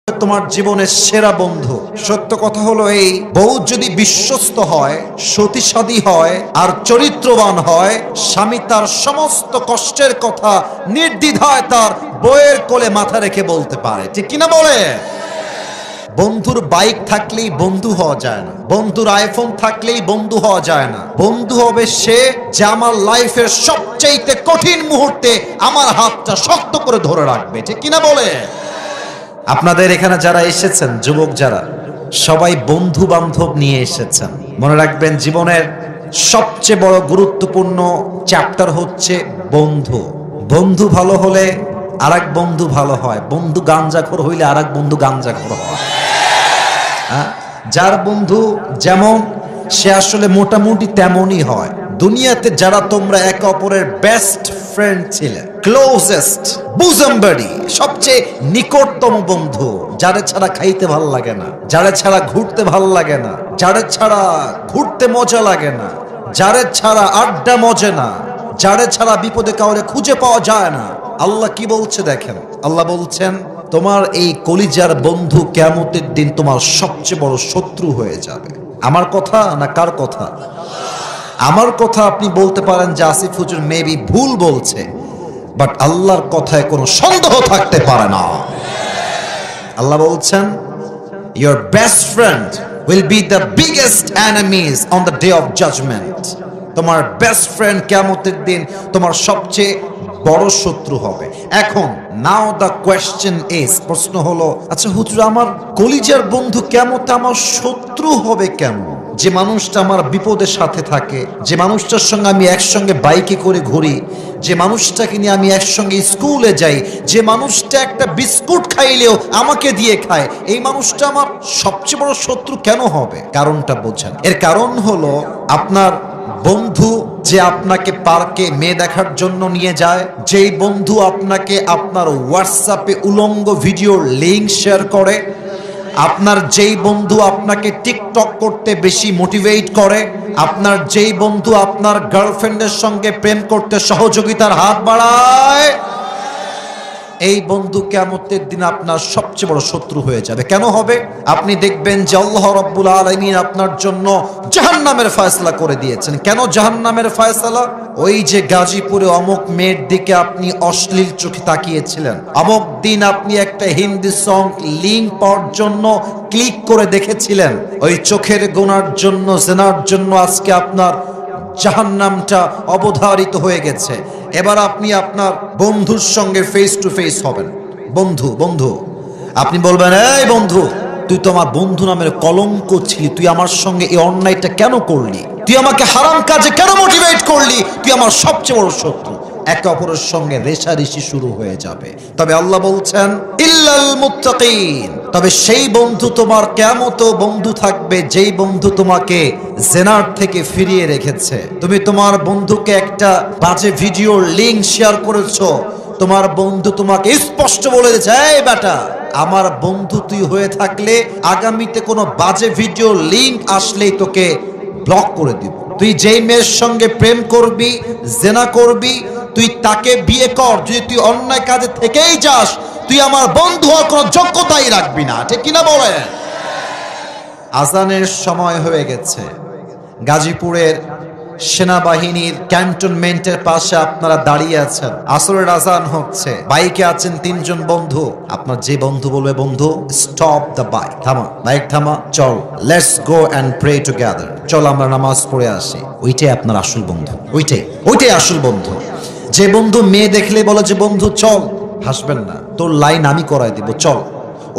তোমার জীবনের সেরা বন্ধু। সত্য কথা হলো এই, বউ যদি বিশ্বস্ত হয়, সতীসাধী হয় আর চরিত্রবান হয়, স্বামী তার সমস্ত কষ্টের কথা নির্দ্বিধায় তার বউয়ের কোলে মাথা রেখে বলতে পারে, ঠিক কিনা বলে? বন্ধুর বাইক থাকলেই বন্ধু হওয়া যায় না, বন্ধুর আইফোন থাকলেই বন্ধু হওয়া যায় না। বন্ধু হবে সে যে আমার লাইফের সবচেয়ে কঠিন মুহূর্তে আমার হাতটা শক্ত করে ধরে রাখবে, ঠিক কিনা বলে? আপনাদের এখানে যারা এসেছেন, যুবক যারা, সবাই বন্ধু বান্ধব নিয়ে এসেছেন। মনে রাখবেন, জীবনের সবচেয়ে বড় গুরুত্বপূর্ণ চ্যাপ্টার হচ্ছে বন্ধু। বন্ধু ভালো হলে আরেক বন্ধু ভালো হয়, বন্ধু গাঞ্জাখোর হইলে আরেক বন্ধু গাঞ্জাখোর হয়। যার বন্ধু যেমন সে আসলে মোটামুটি তেমনই হয়। দুনিয়াতে যারা তোমরা একে অপরের বেস্ট ফ্রেন্ড ছিলে, ক্লোজেস্ট বুজম বাডি, সবচেয়ে নিকটতম বন্ধু, যারে ছাড়া খাইতে ভালো লাগে না, যারে ছাড়া ঘুরতে ভালো লাগে না, যারে ছাড়া ঘুরতে মজা লাগে না, যারে ছাড়া আড্ডা মজে না, যারে ছাড়া বিপদে কাউরে খুঁজে পাওয়া যায় না, আল্লাহ কি বলছে দেখেন। আল্লাহ বলছেন, তোমার এই কলিজার বন্ধু কিয়ামতের দিন তোমার সবচেয়ে বড় শত্রু হয়ে যাবে। আমার কথা না কার কথা? আমার কথা। আপনি বলতে পারেন যে আসিফ হুজুর মেবি ভুল বলছে, বাট আল্লাহর কথায় কোনো সন্দেহ থাকতে পারে না। আল্লাহ বলছেন, your best friend will be the biggest enemies on the day of judgment. তোমার বেস্ট ফ্রেন্ড কিয়ামতের দিন তোমার সবচেয়ে বড় শত্রু হবে। এখন নাও দ্য কোয়েশ্চেন ইজ, প্রশ্ন হলো, আচ্ছা হুজুর, আমার কলিজার বন্ধু কিয়ামতে আমার শত্রু হবে কেন? যে মানুষটা আমার বিপদের সাথে থাকে, যে মানুষটার সঙ্গে আমি একসঙ্গে বাইকে করে ঘুরি, যে মানুষটাকে নিয়ে আমি একসঙ্গে স্কুলে যাই, যে মানুষটা একটা বিস্কুট খাইলেও আমাকে দিয়ে খায়, এই মানুষটা আমার সবচেয়ে বড় শত্রু কেন হবে? কারণটা বোঝেন। এর কারণ হলো, আপনার বন্ধু যে আপনাকে পার্কে মেয়ে দেখার জন্য নিয়ে যায়, যেই বন্ধু আপনাকে আপনার হোয়াটসঅ্যাপে উলঙ্গ ভিডিওর লিংক শেয়ার করে, আপনার যেই বন্ধু আপনাকে টিকটক করতে বেশি মোটিভেট করে, আপনার যেই বন্ধু আপনার গার্লফ্রেন্ডের সঙ্গে প্রেম করতে সহযোগিতার হাত বাড়ায়, এই বন্ধু কিয়ামতের দিন আপনার সবচেয়ে বড় শত্রু হয়ে যাবে। কেন হবে? আপনি দেখবেন যে আল্লাহ রাব্বুল আলামিন আপনার জন্য জাহান্নামের ফয়সালা করে দিয়েছেন। কেন জাহান্নামের ফয়সালা? ওই যে গাজীপুরে অমুক মেয়ের দিকে আপনি অশ্লীল চোখে তাকিয়েছিলেন, অমুক দিন আপনি একটা হিন্দি সং লিংক পাওয়ার জন্য ক্লিক করে দেখেছিলেন, ওই চোখের গোনার জন্য, জেনার জন্য আজকে আপনার জাহান্নামটা অবধারিত হয়ে গেছে। এবার আপনি আপনার বন্ধুর সঙ্গে ফেস টু ফেস হবেন। বন্ধু বন্ধু আপনি বলবেন, এই বন্ধু, তুই তো আমার বন্ধু নামের কলঙ্ক ছিলি, তুই আমার সঙ্গে এই অন্যায়টা কেন করলি? তুই আমাকে হারাম কাজে কেন মোটিভেট করলি? তুই আমার সবচেয়ে বড় শত্রু। একে অপরের সঙ্গে রেষারেষি শুরু হয়ে যাবে। তবে আল্লাহ বলছেন, ইল্লাল মুত্তাকিন, তবে সেই বন্ধু তোমার কিয়ামতেও বন্ধু থাকবে যেই বন্ধু তোমাকে জেনার থেকে ফিরিয়ে রেখেছে। তুমি তোমার বন্ধুকে একটা বাজে ভিডিওর লিংক শেয়ার করেছো, তোমার বন্ধু তোমাকে স্পষ্ট বলে দিয়েছে, এই বেটা, আমার বন্ধু তুই হয়ে থাকলে আগামীতে কোনো বাজে ভিডিও লিংক আসলেই তোকে ব্লক করে দিব। তুই যেই মেয়ের সঙ্গে প্রেম করবি, জেনা করবি, তুই তাকে বিয়ে কর, যদি তুই অন্যায় কাজে থেকেই যাস, তুই আমার বন্ধু হওয়ার কোনো যোগ্যতাই রাখবি না, ঠিক কিনা বলে? আজানের সময় হয়ে গেছে। গাজীপুরের সেনাবাহিনীর ক্যান্টনমেন্টের পাশে আপনারা দাঁড়িয়ে আছেন, আসরের আজান হচ্ছে, বাইকে আছেন তিনজন বন্ধু। আপনার যে বন্ধু বলবে, বন্ধু স্টপ দ্য বাইক, থামা, বাইক থামা, চল, let's go and pray together, চল আমরা নামাজ পড়ে আসি, ওইটাই আপনার আসল বন্ধু। ওইটাই আসল বন্ধু। যে বন্ধু মেয়ে দেখলে বলে যে বন্ধু চল, হাসবেন না, তোর লাইন আমি করাই দিব, চল,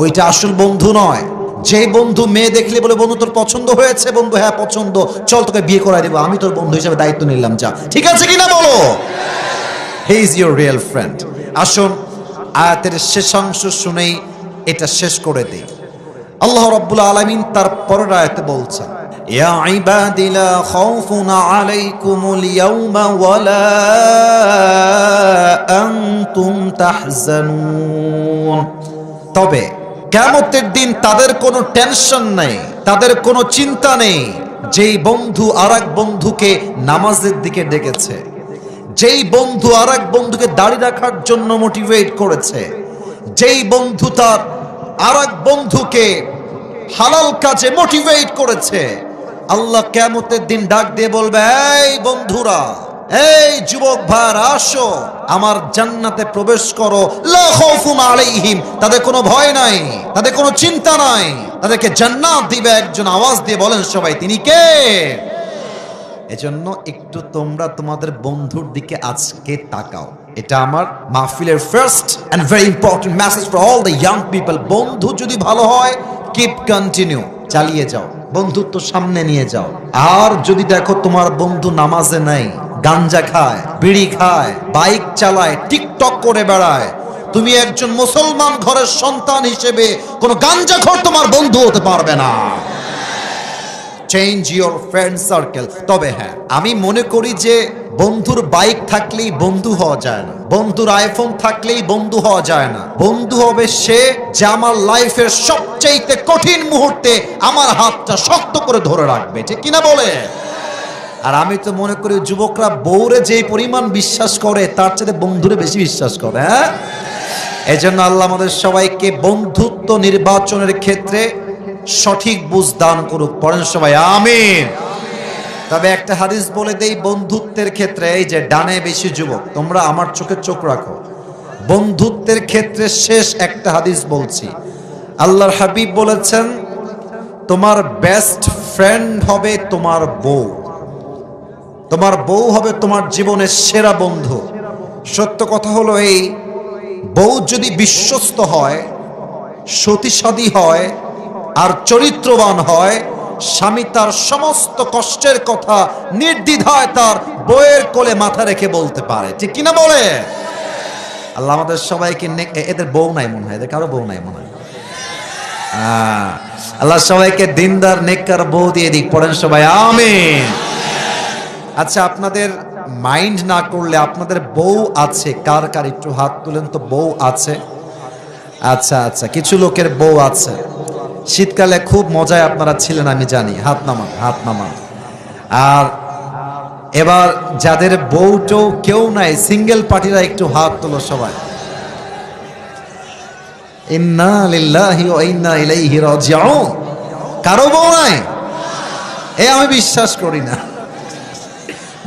ওইটা আসল বন্ধু নয়। যে বন্ধু মেয়ে দেখলে বলে, বন্ধু তোর পছন্দ হয়েছে? বন্ধু হ্যাঁ পছন্দ, চল তোকে বিয়ে করাই দেবো, আমি তোর বন্ধু হিসেবে দায়িত্ব নিলাম, যা, ঠিক আছে কিনা বলো? He is your real friend. আসুন আয়াতের শেষাংশ শুনেই এটা শেষ করে দেই। আল্লাহ রাব্বুল আলামিন তার পরের আয়াতে বলছেন, ইয়া ইবাদি লা খাউফুন আলাইকুমুল ইয়াওমা ওয়ালা আনতুম তাহজানুন, তবে কিয়ামতের দিন তাদের কোনো টেনশন নেই, তাদের কোনো চিন্তা নেই, যেই বন্ধু আরেক বন্ধুকে নামাজের দিকে ডেকেছে, যেই বন্ধু আরেক বন্ধুকে দাড়ি রাখার জন্য মোটিভেট করেছে, যেই বন্ধু তার আর এক বন্ধুকে হালাল কাজে মোটিভেট করেছে, আল্লাহ কিয়ামতের দিন ডাক দিয়ে বলবে, এই বন্ধুরা, এই যুবক ভাইরা, আসো আমার জান্নাতে প্রবেশ করো। লা খাউফুন আলাইহিম, তাদের কোনো ভয় নাই, তাদের কোনো চিন্তা নাই, তাদেরকে জান্নাত দিবে একজন। আওয়াজ দিয়ে বলেন সবাই, তিনি কে? এজন্য একটু তোমরা তোমাদের বন্ধুর দিকে আজকে তাকাও। এটা আমার মাহফিলের first and very important message for all the young people. বন্ধু যদি ভালো হয়, কিপ কন্টিনিউ, চালিয়ে যাও, বন্ধুত্ব সামনে নিয়ে যাও। আর যদি দেখো তোমার বন্ধু নামাজে নাই, গাঞ্জা খায়, বিড়ি খায়, বাইক চালায়, টিকটক করে বেড়ায়, তুমি একজন মুসলমান ঘরের সন্তান হিসেবে কোনো গাঞ্জাখোর তোমার বন্ধু হতে পারবে না। Change your friend circle. তবে হ্যাঁ, আমি মনে করি যে বন্ধুর বাইক থাকলেই বন্ধু হওয়া যায় না, বন্ধুর আইফোন থাকলেই বন্ধু হওয়া যায় না। বন্ধু হবে সে যে আমার লাইফের সবচেয়ে কঠিন মুহূর্তে আমার হাতটা শক্ত করে ধরে রাখবে, ঠিক কিনা বলে? আর আমি তো মনে করি যুবকরা বউরে যে পরিমাণ বিশ্বাস করে তার চেয়ে বন্ধুরে বেশি বিশ্বাস করে। হ্যাঁ, এই জন্য আল্লাহ আমাদের সবাইকে বন্ধুত্ব নির্বাচনের ক্ষেত্রে সঠিক বুঝ দান করুক। পড়েন সবাই আমিন। তবে একটা হাদিস বলে দেই বন্ধুত্বের ক্ষেত্রে, এই যে ডানে বেশি যুবক, তোমরা আমার চোখে চোখ রাখো। বন্ধুত্বের ক্ষেত্রে শেষ একটা হাদিস বলছি, আল্লাহর হাবিব বলেছেন, তোমার বেস্ট ফ্রেন্ড হবে তোমার বউ। তোমার বউ হবে তোমার জীবনের সেরা বন্ধু। সত্য কথা হলো এই, বউ যদি বিশ্বস্ত হয়, সতীসাধী হয়, আর চরিত্রবান হয়, স্বামী তার সমস্ত কষ্টের কথা নির্দ্বিধায় তার বউয়ের কোলে মাথা রেখে বলতে পারে, ঠিক কিনা বলে? আল্লাহ আমাদের সবাইকে, এদের বউ নাই মনে হয়, এদের কারো বউ নাই মনে হয়। আল্লাহ সবাইকে দিনদার নেককার বউ দিয়ে দিক। পড়েন সবাই আমিন। আচ্ছা, আপনাদের মাইন্ড না করলে আপনাদের বউ আছে কার কার? একটু হাত তুলেন তো, বউ আছে? আচ্ছা আচ্ছা, কিছু লোকের বউ আছে। শীতকালে খুব মজায় আপনারা ছিলেন আমি জানি, হাত নামান, হাত নামান। আর এবার যাদের বউটো কেউ নাই, সিঙ্গেল পার্টিরা একটু হাত তোলো সবাই। ইন্না লিল্লাহি ওয়া ইন্না ইলাইহি রাজিউন। কারো বউ নাই? এ আমি বিশ্বাস করি না।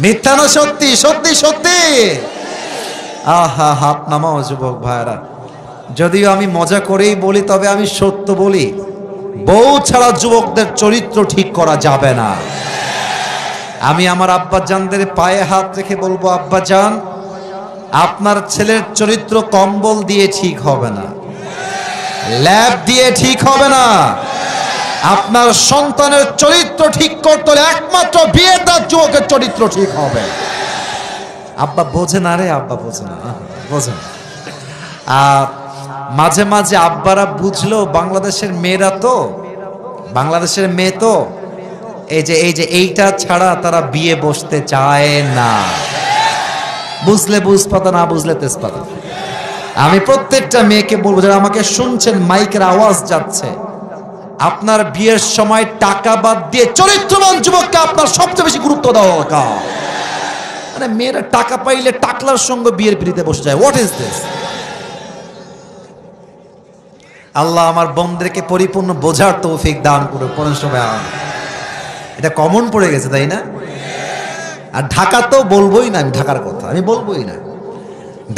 মিথ্যা না সত্যি? সত্যি সত্যি। আহা, হাত নামাও যুবক ভাইরা। যদিও আমি মজা করেই বলি, তবে আমি সত্য বলি, বউ ছাড়া যুবকদের চরিত্র ঠিক করা যাবে না। আমি আমার আব্বাজানদের পায়ে হাত রেখে বলবো, আব্বাজান, আপনার ছেলের চরিত্র কম্বল দিয়ে ঠিক হবে না, ল্যাব দিয়ে ঠিক হবে না। আপনার সন্তানের চরিত্র ঠিক করতে হলে একমাত্র বিয়েদার যুবকের চরিত্র ঠিক হবে। আব্বা বোঝে না রে, আব্বা বোঝে না, বোঝে না। আর মাঝে মাঝে আব্বারা বুঝলো, বাংলাদেশের মেয়েরা তো, বাংলাদেশের মেয়ে তো এই যে এইটা ছাড়া তারা বিয়ে বসতে চায় না। বুঝলে বুঝপাতা, না বুঝলে তেজপাতা। আমি প্রত্যেকটা মেয়েকে বলবো, যারা আমাকে শুনছেন, মাইকের আওয়াজ যাচ্ছে, আপনার বিয়ের সময় টাকা বাদ দিয়ে চরিত্রবান যুবককে আপনার সবচেয়ে বেশি গুরুত্ব দেওয়া দরকার। মানে মেয়েরা টাকা পাইলে টাকলার সঙ্গে বিয়ের পিড়িতে বসে যায়। What is this? আল্লাহ আমার বোনদেরকে পরিপূর্ণ বোঝার তৌফিক দান করুক। পড়েন সবাই আমিন। এটা কমন পড়ে গেছে, তাই না? আর ঢাকা তো বলবোই না, আমি ঢাকার কথা আমি বলবোই না।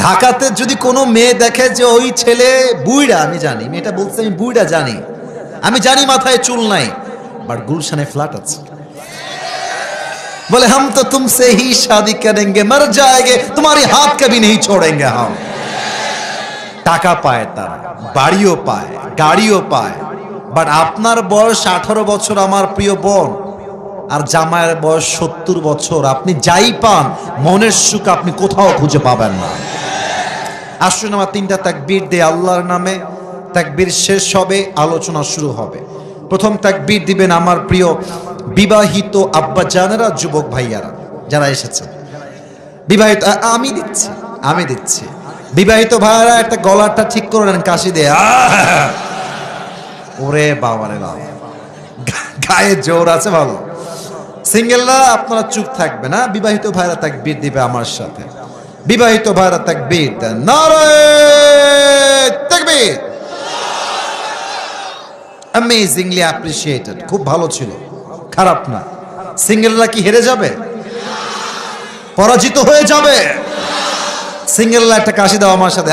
ঢাকাতে যদি কোনো মেয়ে দেখে যে ওই ছেলে বুইড়া, আমি জানি মেয়েটা বলছে আমি বুইড়া জানি, আমি জানি মাথায় চুল নাই, বাট গুলশানে ফ্ল্যাট আছে, বলে हम तो तुमसे ही शादी करेंगे, मर जाएंगे, तुम्हारी हाथ कभी नहीं छोड़ेंगे हम। টাকা পায়, তারা বাড়িও পায়, গাড়িও পায়, বাট আপনার বয়স 18 বছর আমার প্রিয় বোন, আর জামাইয়ের বয়স 70 বছর, আপনি যাই পান মনের সুখ আপনি কোথাও খুঁজে পাবেন না। আসুন আমার 3টা তাকবীর দিয়ে আল্লাহর নামে। তাকবীর শেষ হবে, আলোচনা শুরু হবে। প্রথম তাকবীর দিবেন আমার প্রিয় বিবাহিত আব্বা জানেরা, যুবক ভাইয়ারা যারা এসেছে। বিবাহিত আমি দিচ্ছি। বিবাহিত ভাইয়ারা একটা গলাটা ঠিক করে নেন, কাশি দিয়ে। ওরে বাবা রে বাবা, গায়ে জোর আছে ভালো। সিঙ্গেলরা আপনারা চুপ থাকবে না, বিবাহিত ভাইরা তাকবীর দিবে আমার সাথে। বিবাহিত ভাইরা তাকবীর দেন, নারে তাকবীর, অ্যামেজিংলি অ্যাপ্রিসিয়েটেড, খুব ভালো ছিল, খারাপ না। সিঙ্গেলরা কি হেরে যাবে? পরাজিত হয়ে যাবে? সিঙ্গেলরা একটা কাশি দাও আমার সাথে।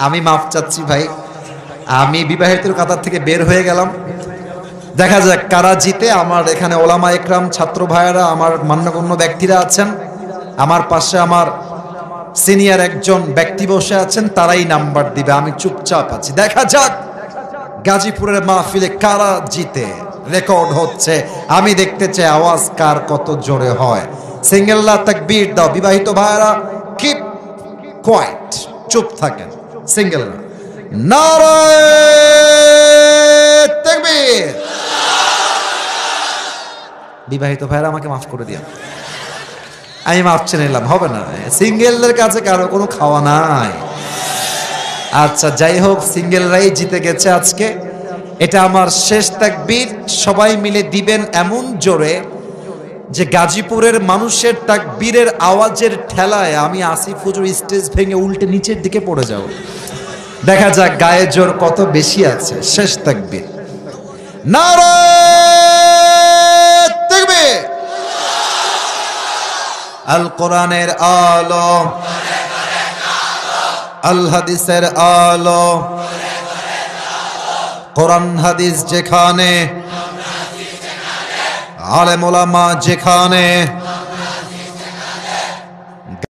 আমি মাফ চাচ্ছি ভাই, আমি বিবাহিতের কাতার থেকে বের হয়ে গেলাম। দেখা যাক কারা জিতে। আমার এখানে ওলামা একরাম, ছাত্র ভাইয়েরা, আমার মান্যগণ্য ব্যক্তিরা আছেন, আমার পাশে আমার সিনিয়র একজন ব্যক্তি বসে আছেন, তারাই নাম্বার দিবে। আমি চুপচাপ আছি, দেখা যাক গাজীপুরের মাহফিলে কারা জিতে। রেকর্ড হচ্ছে, আমি দেখতে চাই আওয়াজ কার কত জোরে হয়। সিঙ্গেলরা তাকবীর দাও, বিবাহিত ভাইয়েরা কিপ কোয়াইট, চুপ থাকেন। সিঙ্গেলরা নারায়ে তাকবীর। বিবাহিত ভাইরা আমাকে মাফ করে দিন, আমি মাফ চেয়ে নিলাম, হবে না। সিঙ্গেলদের কাছে কারো কোনো খাওয়া নাই। আচ্ছা যাই হোক, সিঙ্গেলরাই জিতে গেছে আজকে। এটা আমার শেষ তাকবীর, সবাই মিলে দিবেন এমন জোরে যে গাজীপুরের মানুষের তাকবীরের আওয়াজের ঠেলায় আমি আসিফ হুজুর স্টেজ ভেঙে উল্টে নিচের দিকে পড়ে যাব। দেখা যাক গায়ে জোর কত বেশি আছে। শেষ তাকবীর, নারায়ে তাকবীর। আল কোরআনের আলো, আল হাদিসের আলো, কোরআন হাদিস যেখানে, আলেম ওলামা যেখানে,